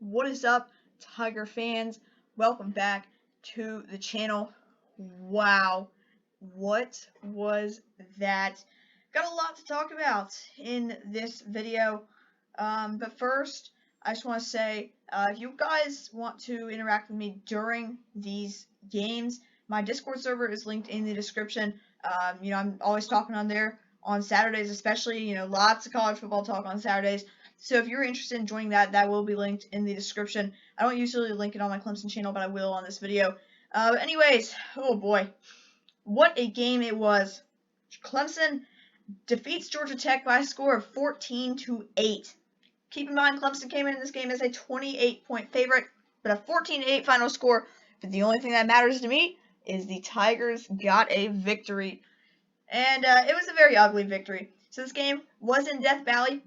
What is up, Tiger fans? Welcome back to the channel. Wow, what was that? Got a lot to talk about in this video. But first, I just want to say, if you guys want to interact with me during these games, my Discord server is linked in the description. I'm always talking on there on Saturdays, especially. Lots of college football talk on Saturdays. So if you're interested in joining that will be linked in the description. I don't usually link it on my Clemson channel, but I will on this video. Anyways, oh boy, what a game it was. Clemson defeats Georgia Tech by a score of 14-8. Keep in mind, Clemson came in this game as a 28-point favorite, but a 14-8 final score. But the only thing that matters to me is the Tigers got a victory. And it was a very ugly victory. So this game was in Death Valley.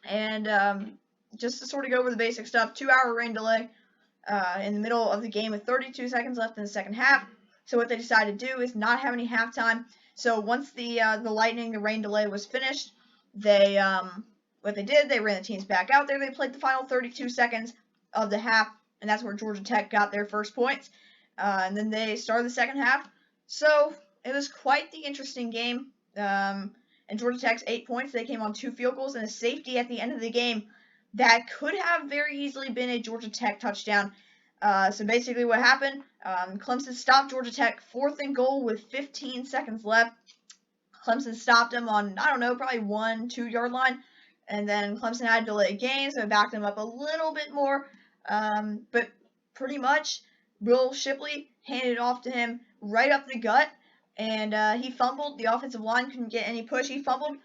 And just to sort of go over the basic stuff, 2-hour rain delay in the middle of the game with 32 seconds left in the second half. So what they decided to do is not have any halftime. So once the rain delay was finished, what they did, they ran the teams back out there. They played the final 32 seconds of the half, and that's where Georgia Tech got their first points. And then they started the second half. So it was quite the interesting game. And Georgia Tech's 8 points, they came on 2 field goals and a safety at the end of the game that could have very easily been a Georgia Tech touchdown. So basically what happened, Clemson stopped Georgia Tech 4th and goal with 15 seconds left. Clemson stopped them on, probably 1-2 yard line. And then Clemson had to delay game, so it backed them up a little bit more. But pretty much, Will Shipley handed it off to him right up the gut. And he fumbled. The offensive line couldn't get any push. He fumbled,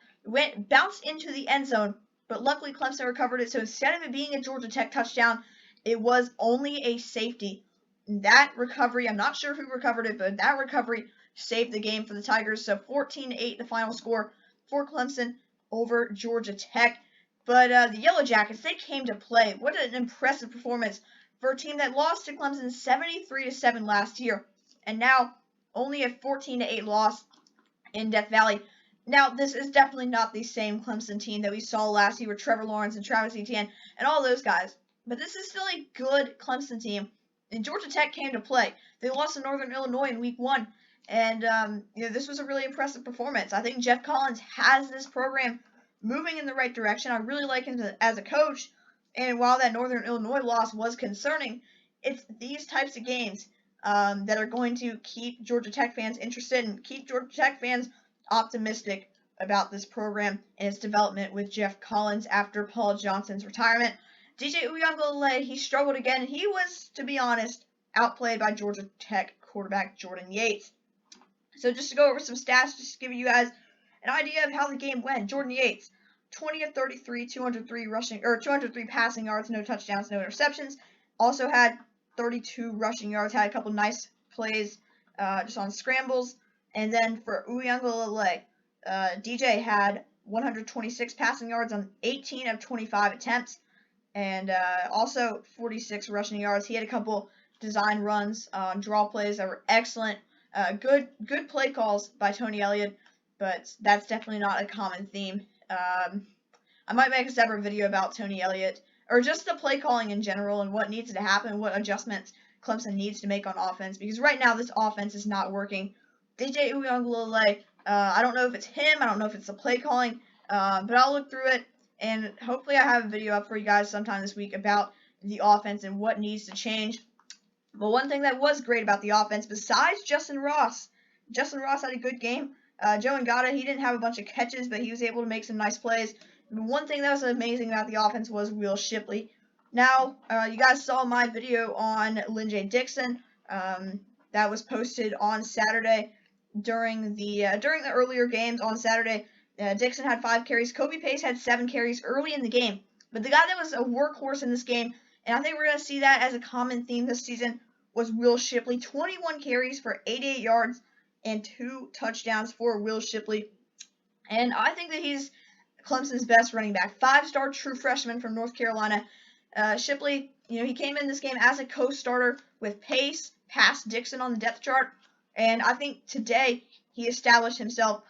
bounced into the end zone, but luckily Clemson recovered it. So instead of it being a Georgia Tech touchdown, it was only a safety. And that recovery, I'm not sure who recovered it, but that recovery saved the game for the Tigers. So 14-8, the final score for Clemson over Georgia Tech. But the Yellow Jackets, they came to play. What an impressive performance for a team that lost to Clemson 73-7 last year, and now only a 14-8 loss in Death Valley. Now, this is definitely not the same Clemson team that we saw last year with Trevor Lawrence and Travis Etienne and all those guys. But this is still a good Clemson team. And Georgia Tech came to play. They lost to Northern Illinois in Week 1. And, this was a really impressive performance. I think Jeff Collins has this program moving in the right direction. I really like him as a coach. And while that Northern Illinois loss was concerning, it's these types of games that are going to keep Georgia Tech fans interested and keep Georgia Tech fans optimistic about this program and its development with Jeff Collins after Paul Johnson's retirement. DJ Uiagalelei, he struggled again. He was, to be honest, outplayed by Georgia Tech quarterback Jordan Yates. So just to go over some stats, just to give you guys an idea of how the game went. Jordan Yates, 20 of 33, 203 passing yards, no touchdowns, no interceptions. Also had 32 rushing yards, had a couple nice plays just on scrambles. And then for Uiagalelei, DJ had 126 passing yards on 18 of 25 attempts, and also 46 rushing yards. He had a couple design runs on draw plays that were excellent. Good play calls by Tony Elliott, but that's definitely not a common theme. I might make a separate video about Tony Elliott, or just the play calling in general and what needs to happen, what adjustments Clemson needs to make on offense, because right now this offense is not working. DJ Uiagalelei, I don't know if it's him, I don't know if it's the play calling, but I'll look through it, and hopefully I have a video up for you guys sometime this week about the offense and what needs to change. But one thing that was great about the offense, besides Justin Ross had a good game. Joe Ngata, he didn't have a bunch of catches, but he was able to make some nice plays. One thing that was amazing about the offense was Will Shipley. Now, you guys saw my video on Linjay Dixon. That was posted on Saturday during the earlier games on Saturday. Dixon had 5 carries. Kobe Pace had 7 carries early in the game. But the guy that was a workhorse in this game, and I think we're going to see that as a common theme this season, was Will Shipley. 21 carries for 88 yards and 2 touchdowns for Will Shipley. And I think that he's Clemson's best running back. 5-star true freshman from North Carolina. Shipley, he came in this game as a co-starter with Pace, past Dixon on the depth chart. And I think today he established himself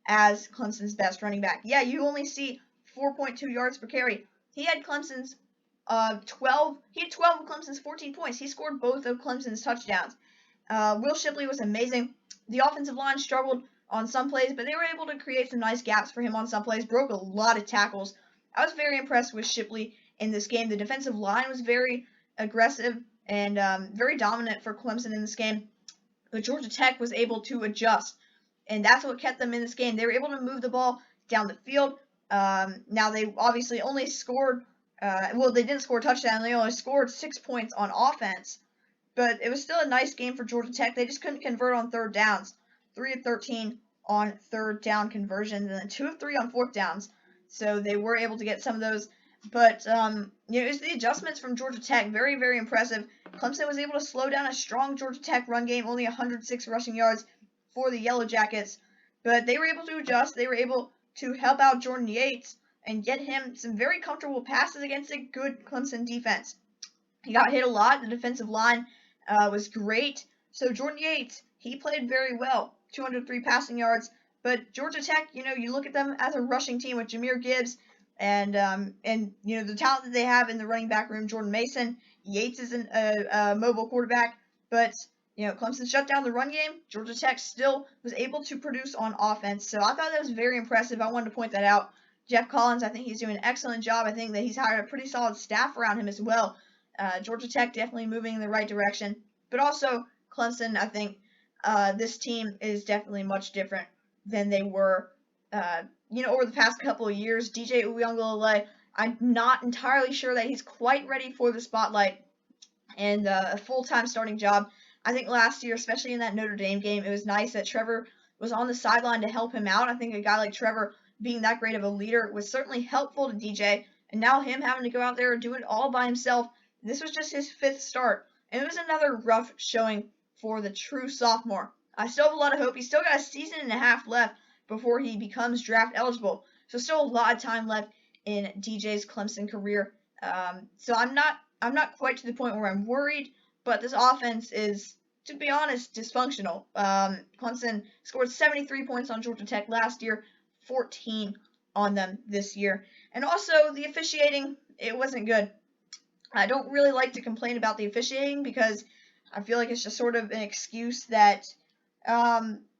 as Clemson's best running back. Yeah, you only see 4.2 yards per carry. He had Clemson's He had 12 of Clemson's 14 points. He scored both of Clemson's touchdowns. Will Shipley was amazing. The offensive line struggled on some plays, but they were able to create some nice gaps for him on some plays. Broke a lot of tackles. I was very impressed with Shipley in this game. The defensive line was very aggressive and very dominant for Clemson in this game. But Georgia Tech was able to adjust, and that's what kept them in this game. They were able to move the ball down the field. Now they obviously only scored. They didn't score a touchdown. They only scored 6 points on offense. But it was still a nice game for Georgia Tech. They just couldn't convert on third downs. 3 of 13 on third down conversions, and then 2 of 3 on fourth downs. So they were able to get some of those. But, it was the adjustments from Georgia Tech. Very, very impressive. Clemson was able to slow down a strong Georgia Tech run game. Only 106 rushing yards for the Yellow Jackets. But they were able to adjust. They were able to help out Jordan Yates and get him some very comfortable passes against a good Clemson defense. He got hit a lot. The defensive line was great. So Jordan Yates, he played very well. 203 passing yards. But Georgia Tech, you look at them as a rushing team with Jahmyr Gibbs and the talent that they have in the running back room. Jordan Mason, Yates is a mobile quarterback. But, Clemson shut down the run game. Georgia Tech still was able to produce on offense. So I thought that was very impressive. I wanted to point that out. Jeff Collins, I think he's doing an excellent job. I think that he's hired a pretty solid staff around him as well. Georgia Tech definitely moving in the right direction. But also, Clemson, I think this team is definitely much different than they were, over the past couple of years. DJ Uiagalelei, I'm not entirely sure that he's quite ready for the spotlight and a full-time starting job. I think last year, especially in that Notre Dame game, it was nice that Trevor was on the sideline to help him out. I think a guy like Trevor being that great of a leader was certainly helpful to DJ. And now him having to go out there and do it all by himself, this was just his 5th start. And it was another rough showing for the true sophomore. I still have a lot of hope. He's still got a season and a half left before he becomes draft eligible. So still a lot of time left in DJ's Clemson career. So I'm not quite to the point where I'm worried, but this offense is, to be honest, dysfunctional. Clemson scored 73 points on Georgia Tech last year, 14 on them this year. And also the officiating, it wasn't good. I don't really like to complain about the officiating because I feel like it's just sort of an excuse that,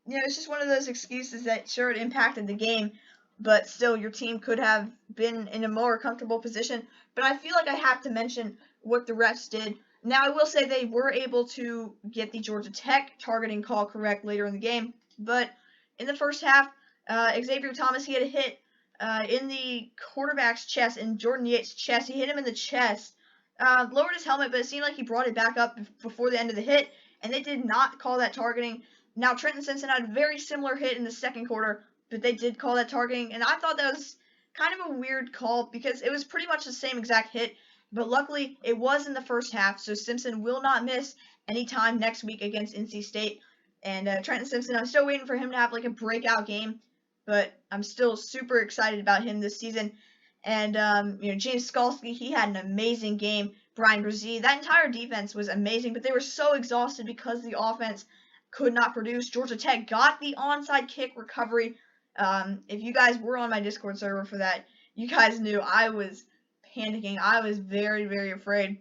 it's just one of those excuses that sure it impacted the game, but still your team could have been in a more comfortable position. But I feel like I have to mention what the refs did. Now, I will say they were able to get the Georgia Tech targeting call correct later in the game, but in the first half, Xavier Thomas, he had a hit in the quarterback's chest, in Jordan Yates' chest. He hit him in the chest, lowered his helmet, but it seemed like he brought it back up before the end of the hit, and they did not call that targeting. Now, Trenton Simpson had a very similar hit in the second quarter, but they did call that targeting, and I thought that was kind of a weird call because it was pretty much the same exact hit, but luckily it was in the first half, so Simpson will not miss any time next week against NC State. And Trenton Simpson, I'm still waiting for him to have like a breakout game, but I'm still super excited about him this season. And, James Skalski, he had an amazing game. Brian Brzee, that entire defense was amazing, but they were so exhausted because the offense could not produce. Georgia Tech got the onside kick recovery. If you guys were on my Discord server for that, you guys knew I was panicking. I was very, very afraid.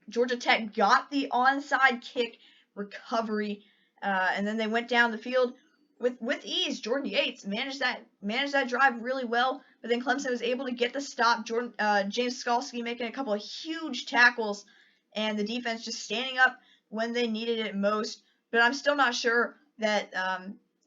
Georgia Tech got the onside kick recovery, and then they went down the field with ease. Jordan Yates managed that drive really well, but then Clemson was able to get the stop. James Skalski making a couple of huge tackles, and the defense just standing up when they needed it most. But I'm still not sure that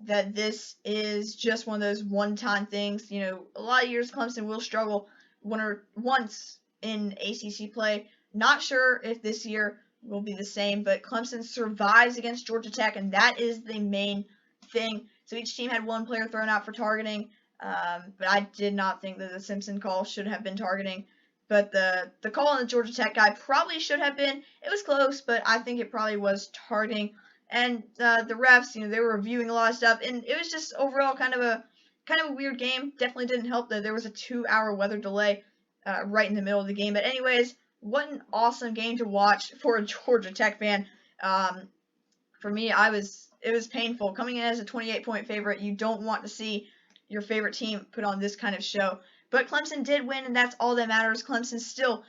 that this is just one of those one-time things. A lot of years Clemson will struggle once in ACC play. Not sure if this year will be the same, but Clemson survives against Georgia Tech, and that is the main thing. So each team had one player thrown out for targeting, but I did not think that the Simpson call should have been targeting. But the call on the Georgia Tech guy probably should have been. It was close, but I think it probably was targeting. And the refs, they were reviewing a lot of stuff, and it was just overall kind of a weird game. Definitely didn't help that there was a 2-hour weather delay right in the middle of the game. But anyways, what an awesome game to watch for a Georgia Tech fan. For me, it was painful. Coming in as a 28-point favorite, you don't want to see your favorite team put on this kind of show. But Clemson did win, and that's all that matters. Clemson still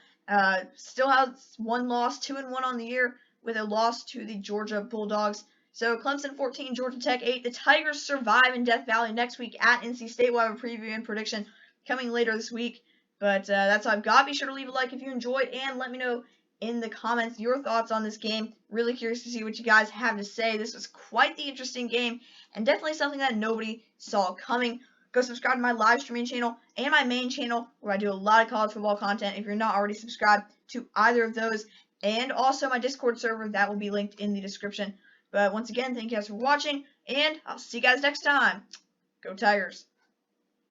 Still has one loss, 2-1 on the year, with a loss to the Georgia Bulldogs. So Clemson 14, Georgia Tech 8. The Tigers survive in Death Valley next week at NC State. We'll have a preview and prediction coming later this week. But that's all I've got. Be sure to leave a like if you enjoyed, and let me know in the comments your thoughts on this game. Really curious to see what you guys have to say. This was quite the interesting game, and definitely something that nobody saw coming. Go subscribe to my live streaming channel and my main channel, where I do a lot of college football content if you're not already subscribed to either of those. And also my Discord server, that will be linked in the description. But once again, thank you guys for watching, and I'll see you guys next time. Go Tigers!